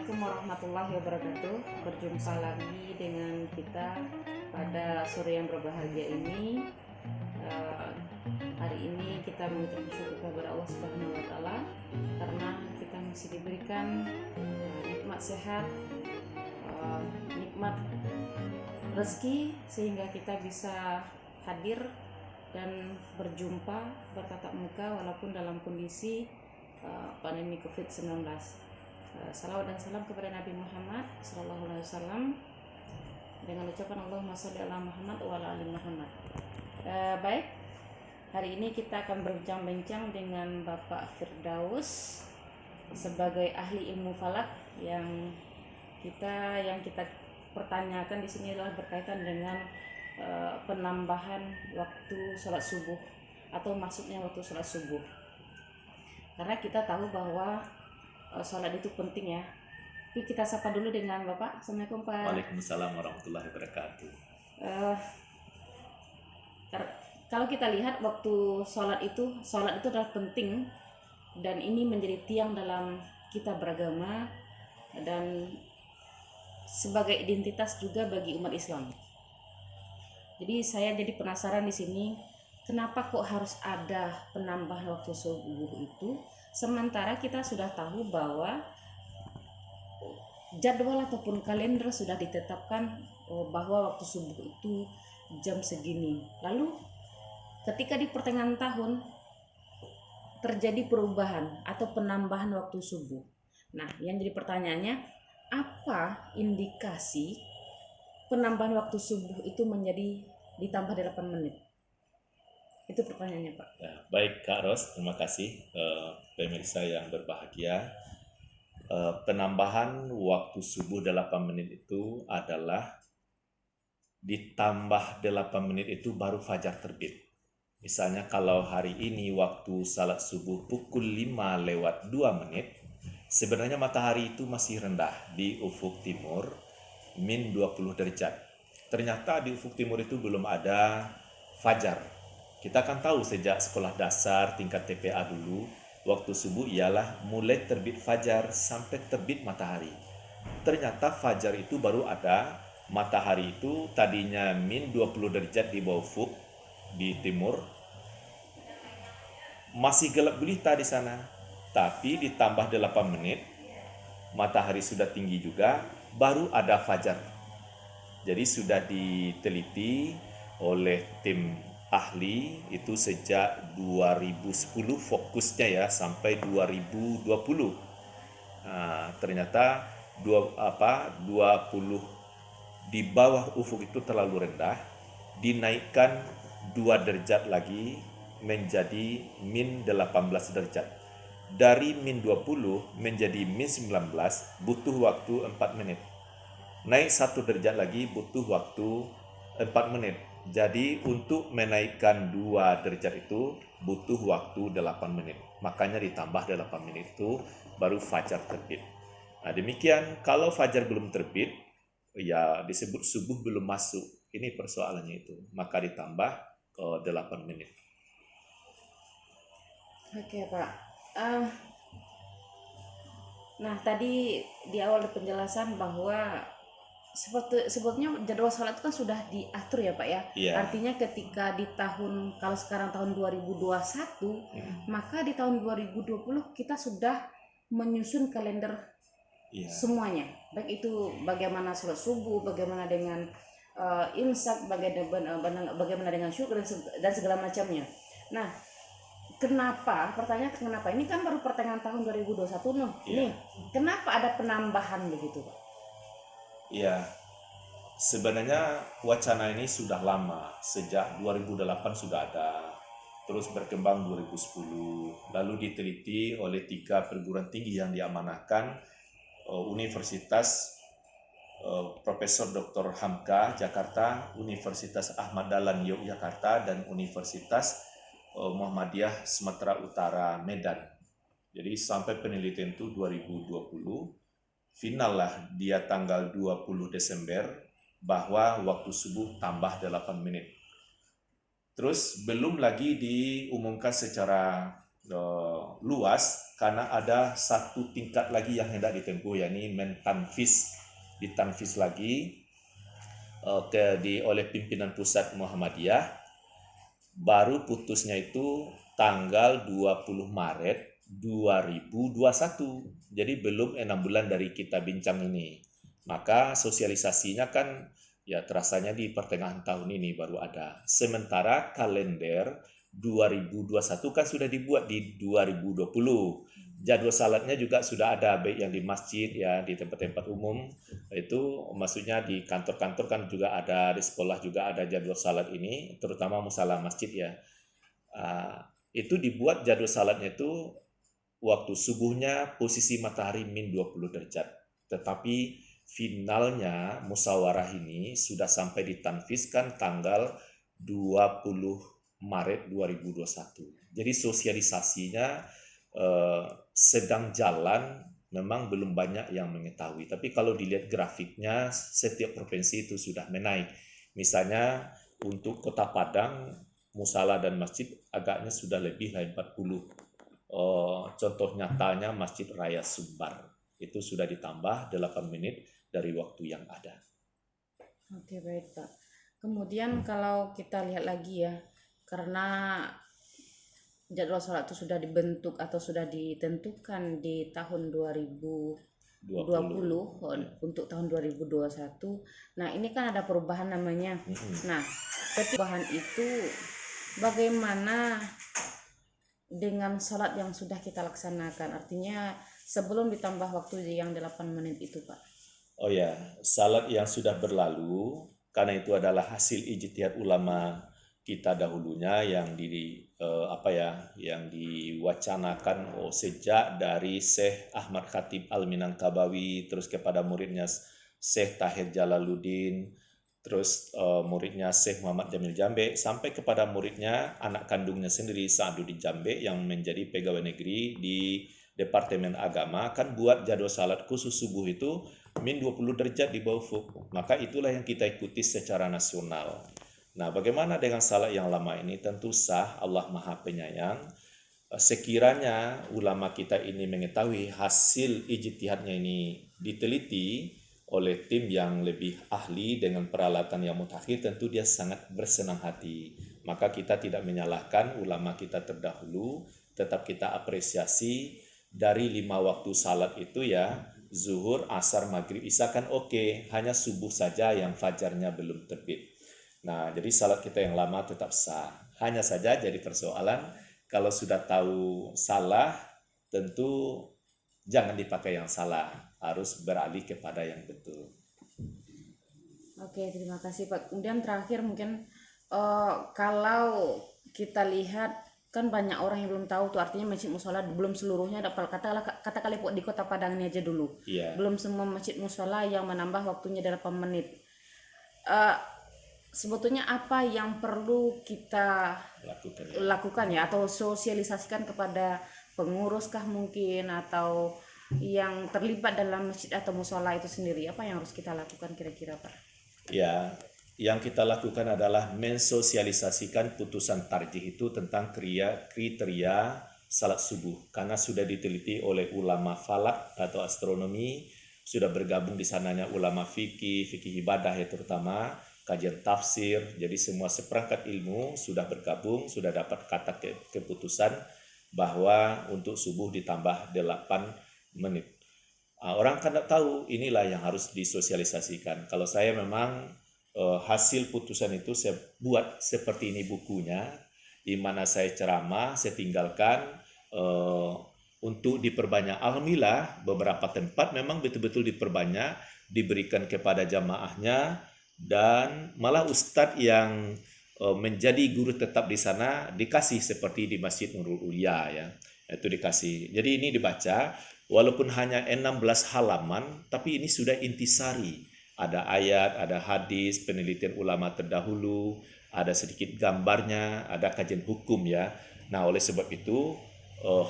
Assalamualaikum warahmatullahi wabarakatuh. Berjumpa lagi dengan kita pada sore yang berbahagia ini. Eh, Hari ini kita mengucap syukur kepada Allah Subhanahu wa taala karena kita masih diberikan nikmat sehat, nikmat rezeki sehingga kita bisa hadir dan berjumpa bertatap muka walaupun dalam kondisi pandemi COVID-19. Salawat dan salam kepada Nabi Muhammad Sallallahu Alaihi Wasallam dengan ucapan Allahumma sholli ala Muhammad wa ala ali Muhammad. Baik, hari ini kita akan berbincang-bincang dengan Bapak Firdaus sebagai ahli ilmu falak yang kita pertanyakan di sini adalah berkaitan dengan penambahan waktu sholat subuh atau maksudnya waktu sholat subuh. Karena kita tahu bahwa sholat itu penting ya. Tapi kita sapa dulu dengan Bapak. Assalamualaikum Pak. Waalaikumsalam warahmatullahi wabarakatuh. Kalau kita lihat waktu sholat itu adalah penting dan ini menjadi tiang dalam kita beragama dan sebagai identitas juga bagi umat Islam. Jadi saya jadi penasaran di sini, kenapa kok harus ada penambahan waktu subuh itu? Sementara kita sudah tahu bahwa jadwal ataupun kalender sudah ditetapkan bahwa waktu subuh itu jam segini. Lalu ketika di pertengahan tahun terjadi perubahan atau penambahan waktu subuh. Nah, yang jadi pertanyaannya, apa indikasi penambahan waktu subuh itu menjadi ditambah 8 menit? Itu pertanyaannya Pak. Ya, baik Kak Ros, terima kasih pemirsa yang berbahagia. Penambahan waktu subuh 8 menit itu adalah ditambah 8 menit itu baru fajar terbit. Misalnya kalau hari ini waktu salat subuh pukul 5 lewat 2 menit, sebenarnya matahari itu masih rendah di ufuk timur, min 20 derajat. Ternyata di ufuk timur itu belum ada fajar. Kita akan tahu sejak sekolah dasar tingkat TPA dulu, waktu subuh ialah mulai terbit fajar sampai terbit matahari. Ternyata fajar itu baru ada, matahari itu tadinya min 20 derajat di bawah ufuk di timur, masih gelap gulita di sana. Tapi ditambah 8 menit, matahari sudah tinggi juga, baru ada fajar. Jadi sudah diteliti oleh tim ahli itu sejak 2010 fokusnya ya sampai 2020. Ternyata 20 di bawah ufuk itu terlalu rendah, dinaikkan 2 derajat lagi menjadi min 18 derajat. Dari min 20 menjadi min 19 butuh waktu 4 menit. Naik 1 derajat lagi butuh waktu 4 menit. Jadi untuk menaikkan 2 derajat itu butuh waktu 8 menit. Makanya ditambah 8 menit itu baru fajar terbit. Nah, demikian kalau fajar belum terbit, ya disebut subuh belum masuk. Ini persoalannya itu. Maka ditambah 8 menit. Oke Pak. Nah tadi di awal penjelasan bahwa sebetulnya jadwal sholat itu kan sudah diatur ya Pak ya. Iya. Artinya ketika di tahun, kalau sekarang tahun 2021, maka di tahun 2020 kita sudah menyusun kalender semuanya. Baik itu bagaimana sholat subuh, bagaimana dengan imsak, bagaimana dengan syukur dan segala macamnya. Nah, pertanyaan kenapa? Ini kan baru pertengahan tahun 2021 nih. Ini kenapa ada penambahan begitu Pak? Iya, sebenarnya wacana ini sudah lama, sejak 2008 sudah ada, terus berkembang 2010, lalu diteliti oleh 3 perguruan tinggi yang diamanahkan, Universitas Profesor Dr. Hamka Jakarta, Universitas Ahmad Dahlan Yogyakarta, dan Universitas Muhammadiyah Sumatera Utara Medan. Jadi sampai penelitian itu 2020, final lah dia tanggal 20 Desember bahwa waktu subuh tambah 8 menit. Terus belum lagi diumumkan secara luas karena ada satu tingkat lagi yang hendak ditempuh, yakni ditanfis lagi oleh pimpinan pusat Muhammadiyah. Baru putusnya itu tanggal 20 Maret 2021. Jadi belum 6 bulan dari kita bincang ini. Maka sosialisasinya kan ya terasanya di pertengahan tahun ini baru ada. Sementara kalender 2021 kan sudah dibuat di 2020. Jadwal salatnya juga sudah ada, baik yang di masjid ya, di tempat-tempat umum. Itu maksudnya di kantor-kantor kan juga ada, di sekolah juga ada jadwal salat ini, terutama musala masjid ya. Itu dibuat jadwal salatnya itu waktu subuhnya posisi matahari min 20 derajat. Tetapi finalnya musyawarah ini sudah sampai ditanfiskan tanggal 20 Maret 2021. Jadi sosialisasinya sedang jalan, memang belum banyak yang mengetahui. Tapi kalau dilihat grafiknya, setiap provinsi itu sudah menaik. Misalnya untuk Kota Padang, musala dan masjid agaknya sudah lebih dari 40. Contoh nyatanya Masjid Raya Sumbar. Itu sudah ditambah 8 menit dari waktu yang ada. Oke, baik Pak. Kemudian kalau kita lihat lagi ya, karena jadwal sholat itu sudah dibentuk atau sudah ditentukan di tahun 2020 untuk tahun 2021. Nah, ini kan ada perubahan namanya. Nah, perubahan itu bagaimana dengan sholat yang sudah kita laksanakan? Artinya sebelum ditambah waktu yang 8 menit itu, Pak. Oh ya, salat yang sudah berlalu, karena itu adalah hasil ijtihad ulama kita dahulunya yang yang diwacanakan sejak dari Syekh Ahmad Khatib Al-Minangkabawi, terus kepada muridnya Syekh Tahir Jalaluddin, terus muridnya Syekh Muhammad Jamil Jambe, sampai kepada muridnya anak kandungnya sendiri Sa'duddin Jambe yang menjadi pegawai negeri di Departemen Agama, kan buat jadwal salat khusus subuh itu min 20 derajat di bawah ufuk. Maka itulah yang kita ikuti secara nasional. Nah, bagaimana dengan salat yang lama ini? Tentu sah, Allah Maha Penyayang. Sekiranya ulama kita ini mengetahui hasil ijtihadnya ini diteliti oleh tim yang lebih ahli dengan peralatan yang mutakhir, tentu dia sangat bersenang hati. Maka kita tidak menyalahkan ulama kita terdahulu, tetap kita apresiasi dari 5 waktu salat itu ya, zuhur, asar, maghrib, isya kan oke, hanya subuh saja yang fajarnya belum terbit. Nah, jadi salat kita yang lama tetap sah. Hanya saja jadi persoalan, kalau sudah tahu salah, tentu jangan dipakai yang salah. Harus beralih kepada yang betul. Oke, terima kasih Pak. Kemudian terakhir mungkin kalau kita lihat kan banyak orang yang belum tahu tuh, artinya masjid musola belum seluruhnya dapat katakanlah di Kota Padang ini aja dulu. Iya. Belum semua masjid musola yang menambah waktunya 8 menit. Sebetulnya apa yang perlu kita lakukan ya, atau sosialisasikan kepada pengurus kah mungkin, atau yang terlibat dalam masjid atau musola itu sendiri, apa yang harus kita lakukan kira-kira Pak? Ya, yang kita lakukan adalah mensosialisasikan putusan tarjih itu tentang kriteria salat subuh, karena sudah diteliti oleh ulama falak atau astronomi, sudah bergabung di sananya ulama fikih ibadah ya, terutama kajian tafsir. Jadi semua seperangkat ilmu sudah bergabung, sudah dapat kata keputusan bahwa untuk subuh ditambah 8 menit. Orang kan tidak tahu, inilah yang harus disosialisasikan. Kalau saya memang hasil putusan itu saya buat seperti ini bukunya, di mana saya ceramah, saya tinggalkan untuk diperbanyak. Alhamdulillah beberapa tempat memang betul-betul diperbanyak, diberikan kepada jamaahnya, dan malah ustadz yang menjadi guru tetap di sana dikasih seperti di Masjid Nurul Ulia ya, itu dikasih. Jadi ini dibaca walaupun hanya 16 halaman, tapi ini sudah intisari. Ada ayat, ada hadis, penelitian ulama terdahulu, ada sedikit gambarnya, ada kajian hukum ya. Nah, oleh sebab itu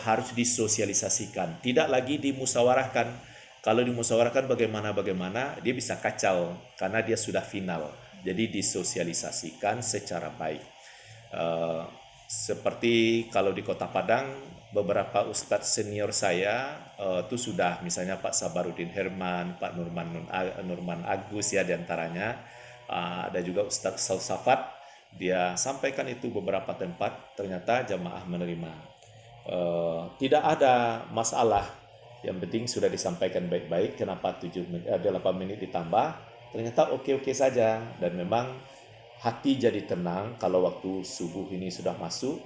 harus disosialisasikan, tidak lagi dimusyawarahkan. Kalau dimusyawarahkan bagaimana dia bisa kacau karena dia sudah final. Jadi disosialisasikan secara baik. Seperti kalau di Kota Padang beberapa ustadz senior saya itu sudah, misalnya Pak Sabarudin Herman, Pak Nurman Agus ya diantaranya, ada juga Ustadz Salsafat, dia sampaikan itu beberapa tempat, ternyata jamaah menerima. Tidak ada masalah, yang penting sudah disampaikan baik-baik. Kenapa 8 menit ditambah, ternyata oke-oke saja, dan memang hati jadi tenang kalau waktu subuh ini sudah masuk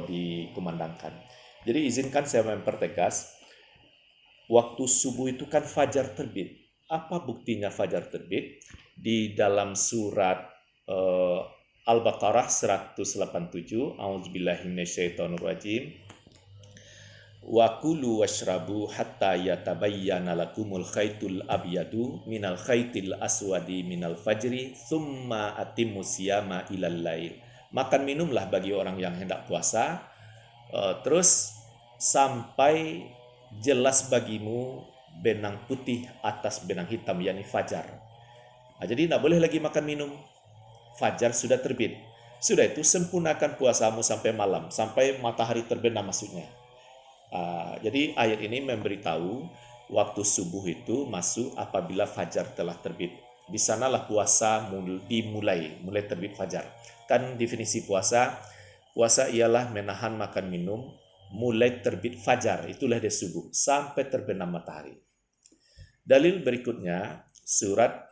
dikumandangkan. Jadi izinkan saya mempertegas, waktu subuh itu kan fajar terbit. Apa buktinya fajar terbit? Di dalam surat Al-Baqarah 187, A'udzubillahi minasyaitonirrajim. Wa kulu washrabu hatta yatabayyana lakumul khaitul abyadu minal khaitil aswadi minal fajri thumma atimmu siyama ilal lail. Makan minumlah bagi orang yang hendak puasa, terus sampai jelas bagimu benang putih atas benang hitam, yakni fajar. Jadi tidak boleh lagi makan minum, fajar sudah terbit. Sudah itu sempurnakan puasamu sampai malam, sampai matahari terbenam maksudnya. Jadi ayat ini memberitahu waktu subuh itu masuk apabila fajar telah terbit. Di sanalah puasa mulai terbit fajar. Kan definisi puasa ialah menahan makan minum mulai terbit fajar, itulah dia subuh, sampai terbenam matahari. Dalil berikutnya surat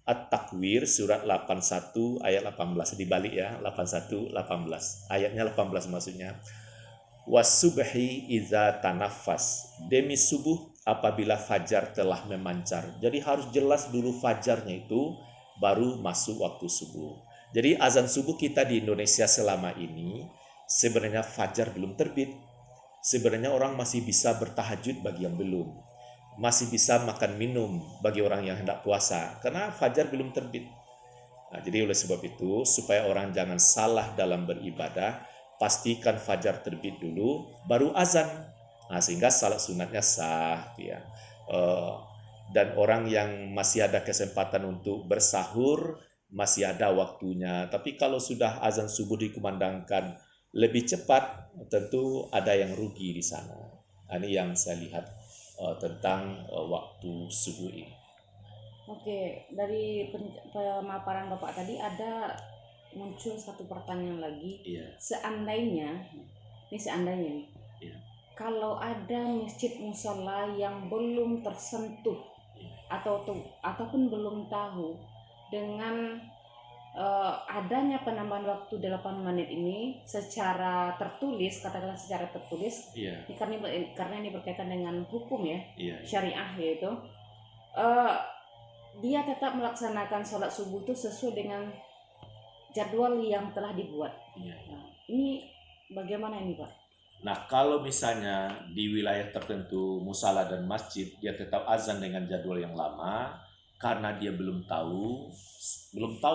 At-Takwir surat 81 ayat 18, dibalik ya, 81 18. Ayatnya 18 maksudnya. Wasubhi idza tanaffas, demi subuh apabila fajar telah memancar. Jadi harus jelas dulu fajarnya itu baru masuk waktu subuh. Jadi azan subuh kita di Indonesia selama ini sebenarnya fajar belum terbit. Sebenarnya orang masih bisa bertahajud bagi yang belum. Masih bisa makan minum bagi orang yang hendak puasa karena fajar belum terbit. Jadi oleh sebab itu, supaya orang jangan salah dalam beribadah, pastikan fajar terbit dulu baru azan. Sehingga salat sunatnya sah ya. Dan orang yang masih ada kesempatan untuk bersahur masih ada waktunya. Tapi kalau sudah azan subuh dikumandangkan lebih cepat, tentu ada yang rugi di sana. Ini yang saya lihat tentang waktu subuh ini. Oke, dari pemaparan Bapak tadi ada muncul satu pertanyaan lagi. Iya. Seandainya nih, Iya. kalau ada masjid musola yang belum tersentuh ataupun belum tahu dengan adanya penambahan waktu 8 menit ini secara tertulis, katakanlah secara tertulis, Iya. karena ini berkaitan dengan hukum ya, Iya. syariah yaitu, dia tetap melaksanakan sholat subuh itu sesuai dengan jadwal yang telah dibuat. Iya. Nah, ini bagaimana ini Pak? Nah, kalau misalnya di wilayah tertentu musala dan masjid dia tetap azan dengan jadwal yang lama karena dia belum tahu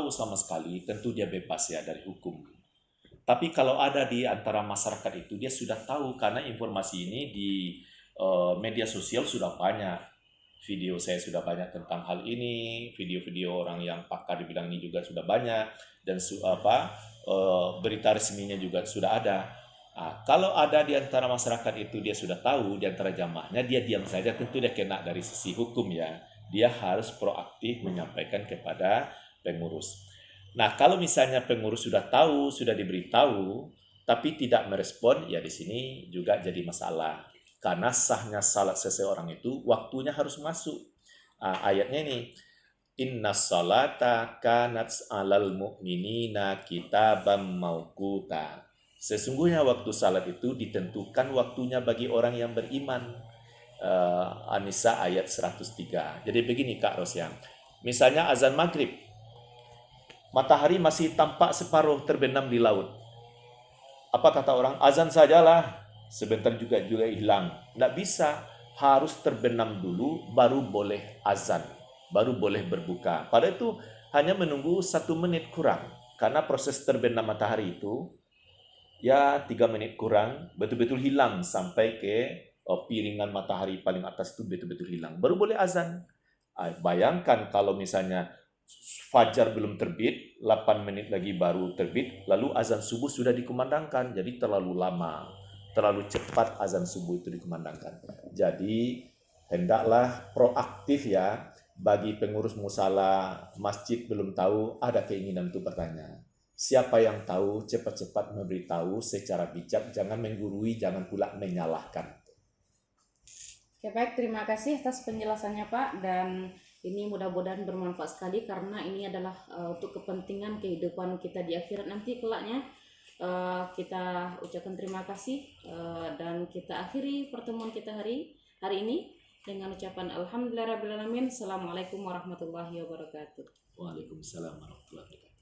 sama sekali, tentu dia bebas ya dari hukum. Tapi kalau ada di antara masyarakat itu dia sudah tahu, karena informasi ini di media sosial sudah banyak. Video saya sudah banyak tentang hal ini, video-video orang yang pakar di bidang ini juga sudah banyak, dan berita resminya juga sudah ada. Kalau ada di antara masyarakat itu dia sudah tahu, di antara jamaahnya dia diam saja, tentu dia kena dari sisi hukum ya. Dia harus proaktif menyampaikan kepada pengurus. Nah, kalau misalnya pengurus sudah tahu, sudah diberitahu, tapi tidak merespon, ya di sini juga jadi masalah. Karena sahnya salat seseorang itu waktunya harus masuk. Ayatnya ini, inna salata kanat alal mu'minina kitabam mauquta. Sesungguhnya waktu salat itu ditentukan waktunya bagi orang yang beriman. An-Nisa ayat 103. Jadi begini Kak Rosya, misalnya azan maghrib, matahari masih tampak separuh terbenam di laut. Apa kata orang? Azan sajalah, sebentar juga hilang. Tidak bisa, harus terbenam dulu baru boleh azan, baru boleh berbuka. Padahal itu hanya menunggu 1 menit kurang, karena proses terbenam matahari itu ya 3 menit kurang, betul-betul hilang sampai ke piringan matahari paling atas itu betul-betul hilang, baru boleh azan. Bayangkan kalau misalnya fajar belum terbit, 8 menit lagi baru terbit, lalu azan subuh sudah dikumandangkan, jadi terlalu lama. terlalu cepat azan subuh itu dikumandangkan. Jadi hendaklah proaktif ya, bagi pengurus musala masjid belum tahu, ada keinginan untuk bertanya. Siapa yang tahu cepat-cepat memberitahu secara bijak, jangan menggurui, jangan pula menyalahkan. Oke, baik, terima kasih atas penjelasannya Pak, dan ini mudah-mudahan bermanfaat sekali karena ini adalah untuk kepentingan kehidupan kita di akhirat nanti kelaknya. Kita ucapkan terima kasih dan kita akhiri pertemuan kita hari ini dengan ucapan alhamdulillahirabbil alamin. Assalamualaikum warahmatullahi wabarakatuh. Waalaikumsalam warahmatullahi wabarakatuh.